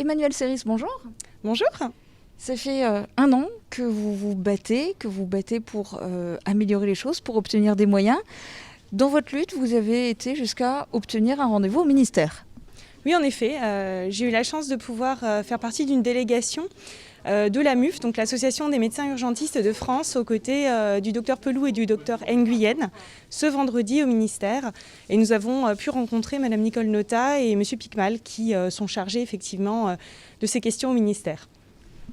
Emmanuelle Séris, bonjour. Bonjour. Ça fait 1 an que vous vous battez pour améliorer les choses, pour obtenir des moyens. Dans votre lutte, vous avez été jusqu'à obtenir un rendez-vous au ministère. Oui, en effet, j'ai eu la chance de pouvoir faire partie d'une délégation de la MUF, donc l'Association des médecins urgentistes de France, aux côtés du docteur Pelou et du docteur Nguyen, ce vendredi au ministère. Et nous avons pu rencontrer Madame Nicole Notat et Monsieur Picmal, qui sont chargés effectivement de ces questions au ministère.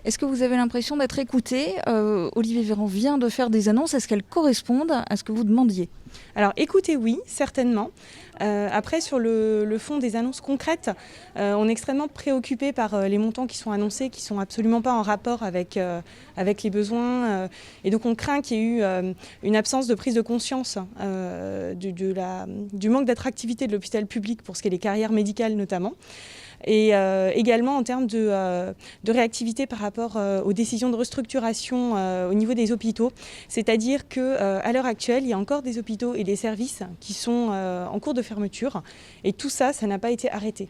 Est-ce que vous avez l'impression d'être écouté ? Olivier Véran vient de faire des annonces. Est-ce qu'elles correspondent à ce que vous demandiez ? Alors écoutez, oui, certainement. Après, sur le fond des annonces concrètes, on est extrêmement préoccupé par les montants qui sont annoncés, qui ne sont absolument pas en rapport avec les besoins. Et donc on craint qu'il y ait eu une absence de prise de conscience du manque d'attractivité de l'hôpital public pour ce qui est des carrières médicales notamment. Et également en termes de réactivité par rapport aux décisions de restructuration au niveau des hôpitaux. C'est-à-dire qu'à l'heure actuelle, il y a encore des hôpitaux et des services qui sont en cours de fermeture. Et tout ça, ça n'a pas été arrêté.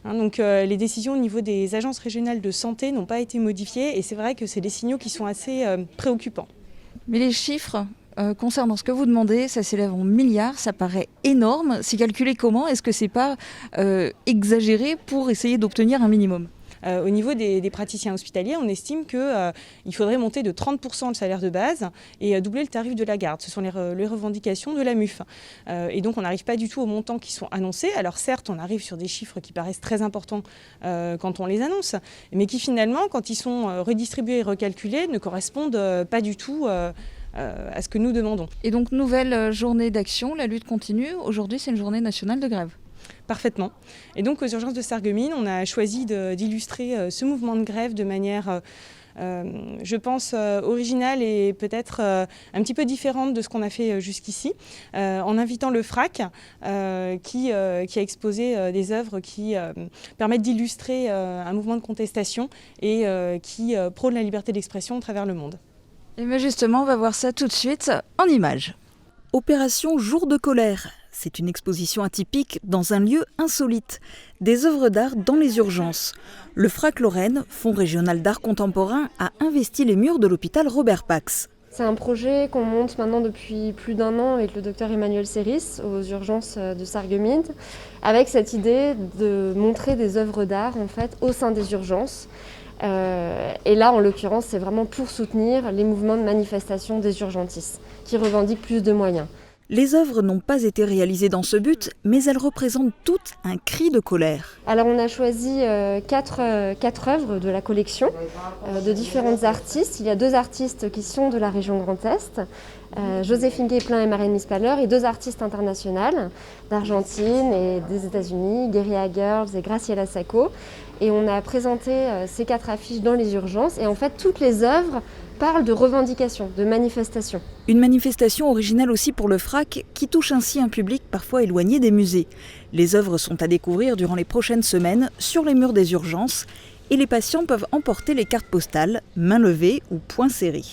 Donc les décisions au niveau des agences régionales de santé n'ont pas été modifiées. Et c'est vrai que c'est des signaux qui sont assez préoccupants. Mais les chiffres concernant ce que vous demandez, ça s'élève en milliards, ça paraît énorme. C'est calculé comment ? Est-ce que c'est pas exagéré pour essayer d'obtenir un minimum ? Au niveau des praticiens hospitaliers, on estime qu'il faudrait monter de 30% le salaire de base et doubler le tarif de la garde. Ce sont les revendications de la MUF. Et donc on n'arrive pas du tout aux montants qui sont annoncés. Alors certes, on arrive sur des chiffres qui paraissent très importants quand on les annonce, mais qui finalement, quand ils sont redistribués et recalculés, ne correspondent pas du tout à ce que nous demandons. Et donc, nouvelle journée d'action, la lutte continue. Aujourd'hui, c'est une journée nationale de grève. Parfaitement. Et donc, aux urgences de Sarreguemines, on a choisi d'illustrer ce mouvement de grève de manière, je pense, originale et peut-être un petit peu différente de ce qu'on a fait jusqu'ici, en invitant le FRAC, qui a exposé des œuvres qui permettent d'illustrer un mouvement de contestation et qui prône la liberté d'expression à travers le monde. Et bien justement, on va voir ça tout de suite en images. Opération Jour de colère. C'est une exposition atypique dans un lieu insolite. Des œuvres d'art dans les urgences. Le FRAC Lorraine, Fonds régional d'art contemporain, a investi les murs de l'hôpital Robert Pax. C'est un projet qu'on monte maintenant depuis plus d'1 an avec le docteur Emmanuelle Séris aux urgences de Sarreguemines, avec cette idée de montrer des œuvres d'art en fait, au sein des urgences. Et là, en l'occurrence, c'est vraiment pour soutenir les mouvements de manifestation des urgentistes, qui revendiquent plus de moyens. Les œuvres n'ont pas été réalisées dans ce but, mais elles représentent toutes un cri de colère. Alors on a choisi 4 œuvres de la collection, de différentes artistes. Il y a 2 artistes qui sont de la région Grand Est, Joséphine Guesplin et Marine Mispaller, et 2 artistes internationales d'Argentine et des États-Unis, Guerilla Girls et Graciela Sacco. Et on a présenté ces 4 affiches dans les urgences. Et en fait, toutes les œuvres parlent de revendications, de manifestations. Une manifestation originale aussi pour le FRAC, qui touche ainsi un public parfois éloigné des musées. Les œuvres sont à découvrir durant les prochaines semaines sur les murs des urgences. Et les patients peuvent emporter les cartes postales, main levée ou poing serré.